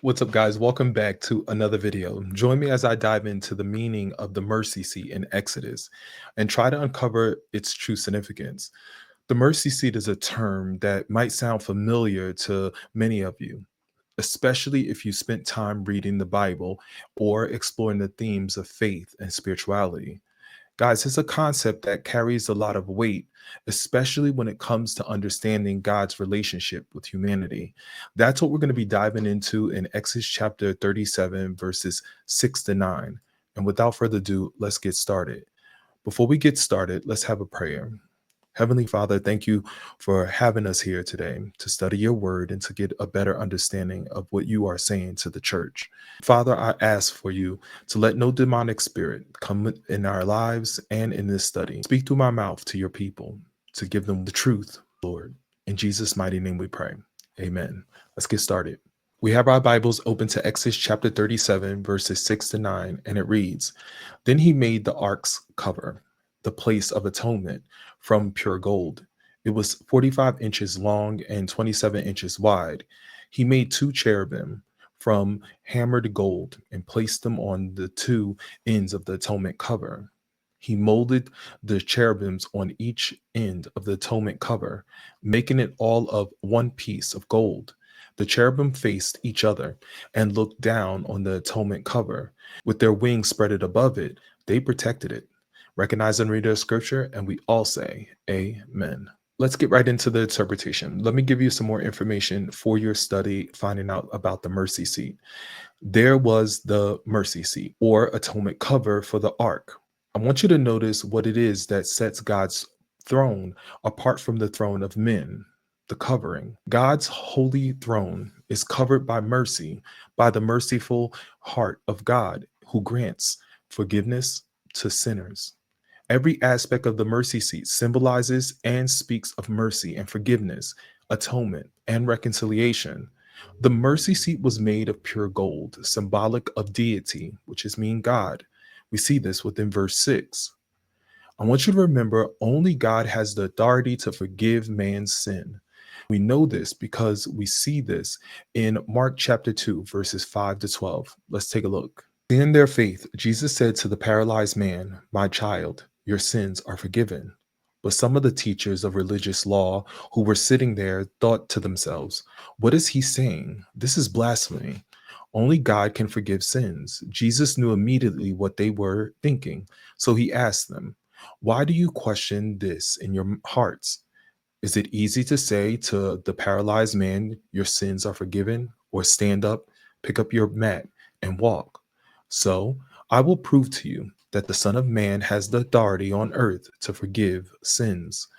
What's up, guys? Welcome back to another video. Join me as I dive into the meaning of the mercy seat in Exodus and try to uncover its true significance. The mercy seat is a term that might sound familiar to many of you, especially if you spent time reading the Bible or exploring the themes of faith and spirituality. Guys, it's a concept that carries a lot of weight, especially when it comes to understanding God's relationship with humanity. That's what we're going to be diving into in Exodus chapter 37, verses 6 to 9. And without further ado, let's get started. Before we get started, let's have a prayer. Heavenly Father, thank you for having us here today to study your word and to get a better understanding of what you are saying to the church. Father, I ask for you to let no demonic spirit come in our lives and in this study. Speak through my mouth to your people to give them the truth, Lord. In Jesus' mighty name we pray. Amen. Let's get started. We have our Bibles open to Exodus chapter 37, verses 6 to 9, and it reads, Then he made the ark's cover, the place of atonement, from pure gold. It was 45 inches long and 27 inches wide. He made two cherubim from hammered gold and placed them on the two ends of the atonement cover. He molded the cherubims on each end of the atonement cover, making it all of one piece of gold. The cherubim faced each other and looked down on the atonement cover. With their wings spread above it, they protected it. Recognize and read the scripture, and we all say, Amen. Let's get right into the interpretation. Let me give you some more information for your study, finding out about the mercy seat. There was the mercy seat or atonement cover for the ark. I want you to notice what it is that sets God's throne apart from the throne of men. The covering. God's holy throne is covered by mercy, by the merciful heart of God who grants forgiveness to sinners. Every aspect of the mercy seat symbolizes and speaks of mercy and forgiveness, atonement, and reconciliation. The mercy seat was made of pure gold, symbolic of deity, which is mean God. We see this within verse 6. I want you to remember only God has the authority to forgive man's sin. We know this because we see this in Mark chapter 2, verses 5 to 12. Let's take a look. In their faith, Jesus said to the paralyzed man, My child, your sins are forgiven. But some of the teachers of religious law who were sitting there thought to themselves, What is he saying? This is blasphemy. Only God can forgive sins. Jesus knew immediately what they were thinking, so he asked them, Why do you question this in your hearts? Is it easy to say to the paralyzed man, Your sins are forgiven, or stand up, pick up your mat, and walk? So I will prove to you that the Son of Man has the authority on earth to forgive sins.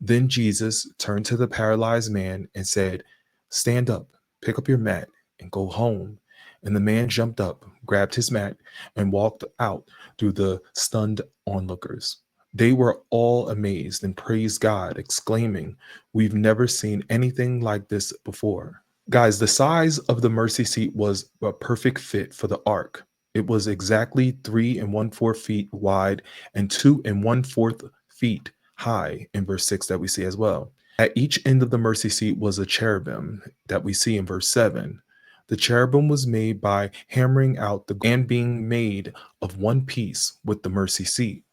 Then Jesus turned to the paralyzed man and said, Stand up, pick up your mat, and go home. And the man jumped up, grabbed his mat, and walked out through the stunned onlookers. They were all amazed and praised God, exclaiming, We've never seen anything like this before. Guys, the size of the mercy seat was a perfect fit for the ark. It was exactly 3 and 1/4 feet wide and 2 and 1/4 feet high in verse 6 that we see as well. At each end of the mercy seat was a cherubim that we see in verse 7. The cherubim was made by hammering out the and being made of one piece with the mercy seat.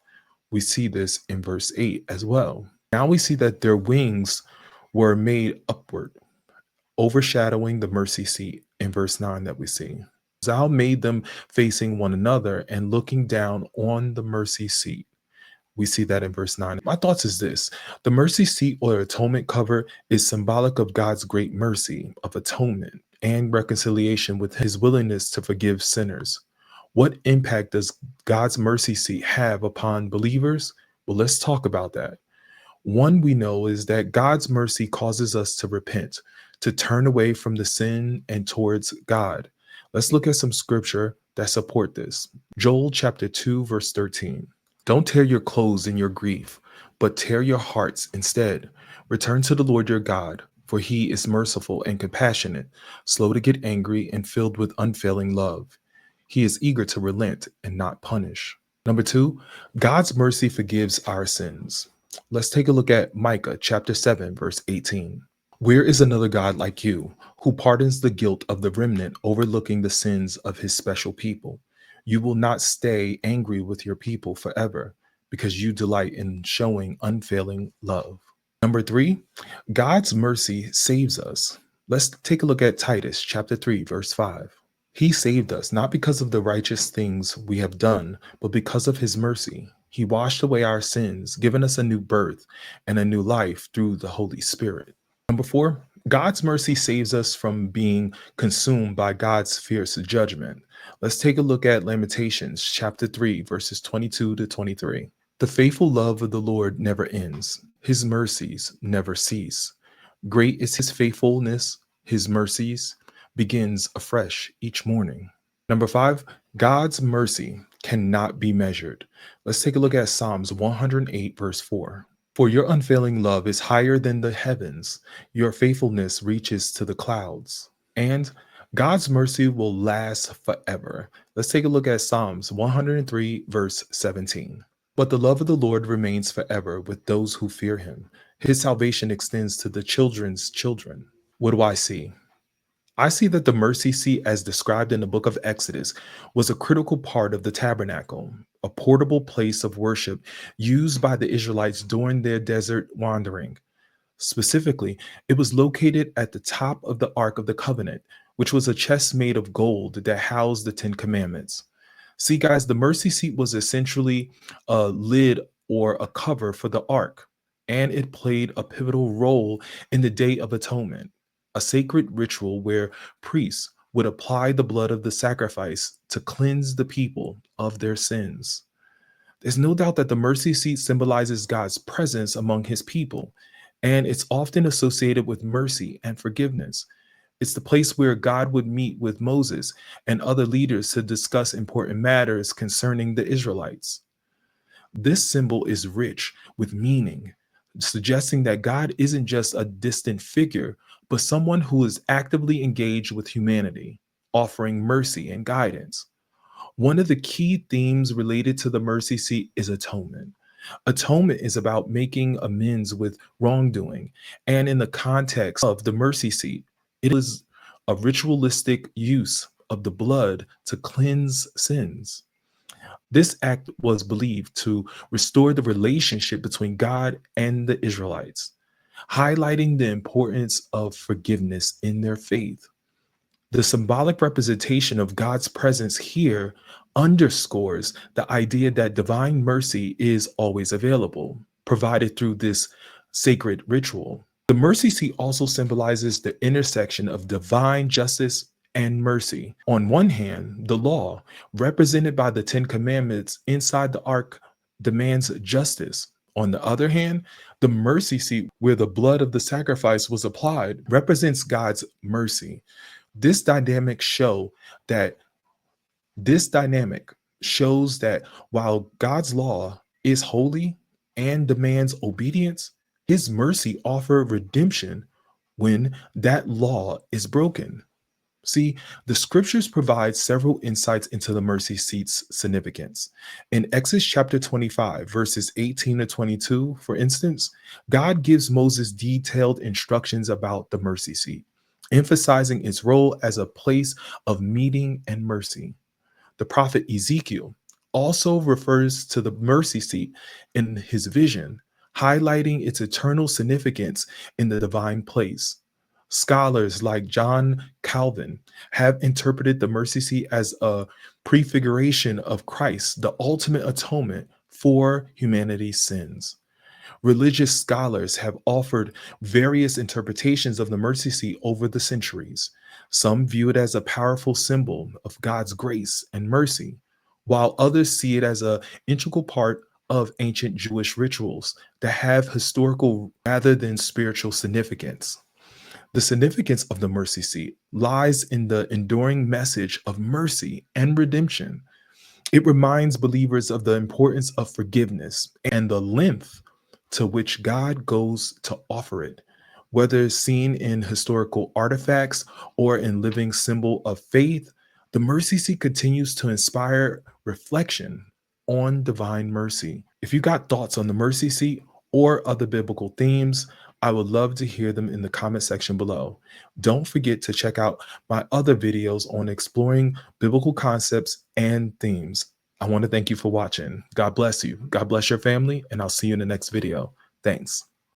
We see this in verse 8 as well. Now we see that their wings were made upward, overshadowing the mercy seat in verse 9 that we see. Thou made them facing one another and looking down on the mercy seat. We see that in verse 9. My thoughts is this. The mercy seat or atonement cover is symbolic of God's great mercy of atonement and reconciliation with his willingness to forgive sinners. What impact does God's mercy seat have upon believers? Well, let's talk about that. One we know is that God's mercy causes us to repent, to turn away from the sin and towards God. Let's look at some scripture that support this. Joel chapter 2, verse 13. Don't tear your clothes in your grief, but tear your hearts instead. Return to the Lord your God, for he is merciful and compassionate, slow to get angry and filled with unfailing love. He is eager to relent and not punish. Number 2, God's mercy forgives our sins. Let's take a look at Micah chapter 7, verse 18. Where is another God like you, who pardons the guilt of the remnant, overlooking the sins of his special people? You will not stay angry with your people forever, because you delight in showing unfailing love. Number three, God's mercy saves us. Let's take a look at Titus chapter 3, verse 5. He saved us not because of the righteous things we have done, but because of his mercy. He washed away our sins, given us a new birth and a new life through the Holy Spirit. Number four, God's mercy saves us from being consumed by God's fierce judgment. Let's take a look at Lamentations chapter 3, verses 22 to 23. The faithful love of the Lord never ends, his mercies never cease. Great is his faithfulness, his mercies begins afresh each morning. Number five, God's mercy cannot be measured. Let's take a look at Psalms 108, verse 4. For your unfailing love is higher than the heavens, your faithfulness reaches to the clouds. And God's mercy will last forever. Let's take a look at Psalms 103, verse 17. But the love of the Lord remains forever with those who fear him. His salvation extends to the children's children. What do I see? I see that the mercy seat, as described in the book of Exodus, was a critical part of the tabernacle, a portable place of worship used by the Israelites during their desert wandering. Specifically, it was located at the top of the Ark of the Covenant, which was a chest made of gold that housed the Ten Commandments. See, guys, the mercy seat was essentially a lid or a cover for the ark, and it played a pivotal role in the Day of Atonement, a sacred ritual where priests would apply the blood of the sacrifice to cleanse the people of their sins. There's no doubt that the mercy seat symbolizes God's presence among his people, and it's often associated with mercy and forgiveness. It's the place where God would meet with Moses and other leaders to discuss important matters concerning the Israelites. This symbol is rich with meaning, suggesting that God isn't just a distant figure, but someone who is actively engaged with humanity, offering mercy and guidance. One of the key themes related to the mercy seat is atonement. Atonement is about making amends with wrongdoing. And in the context of the mercy seat, it is a ritualistic use of the blood to cleanse sins. This act was believed to restore the relationship between God and the Israelites, highlighting the importance of forgiveness in their faith. The symbolic representation of God's presence here underscores the idea that divine mercy is always available, provided through this sacred ritual. The mercy seat also symbolizes the intersection of divine justice and mercy. On one hand, the law, represented by the Ten Commandments inside the ark, demands justice. On the other hand, the mercy seat, where the blood of the sacrifice was applied, represents God's mercy. This dynamic show that this dynamic shows that while God's law is holy and demands obedience, his mercy offer redemption when that law is broken. See, the scriptures provide several insights into the mercy seat's significance. In Exodus chapter 25, verses 18 to 22, for instance, God gives Moses detailed instructions about the mercy seat, emphasizing its role as a place of meeting and mercy. The prophet Ezekiel also refers to the mercy seat in his vision, highlighting its eternal significance in the divine place. Scholars like John Calvin have interpreted the mercy seat as a prefiguration of Christ, the ultimate atonement for humanity's sins. Religious scholars have offered various interpretations of the mercy seat over the centuries. Some view it as a powerful symbol of God's grace and mercy, while others see it as an integral part of ancient Jewish rituals that have historical rather than spiritual significance. The significance of the mercy seat lies in the enduring message of mercy and redemption. It reminds believers of the importance of forgiveness and the length to which God goes to offer it, whether seen in historical artifacts or in living symbol of faith. The mercy seat continues to inspire reflection on divine mercy. If you got thoughts on the mercy seat or other biblical themes, I would love to hear them in the comment section below. Don't forget to check out my other videos on exploring biblical concepts and themes. I want to thank you for watching. God bless you. God bless your family, and I'll see you in the next video. Thanks.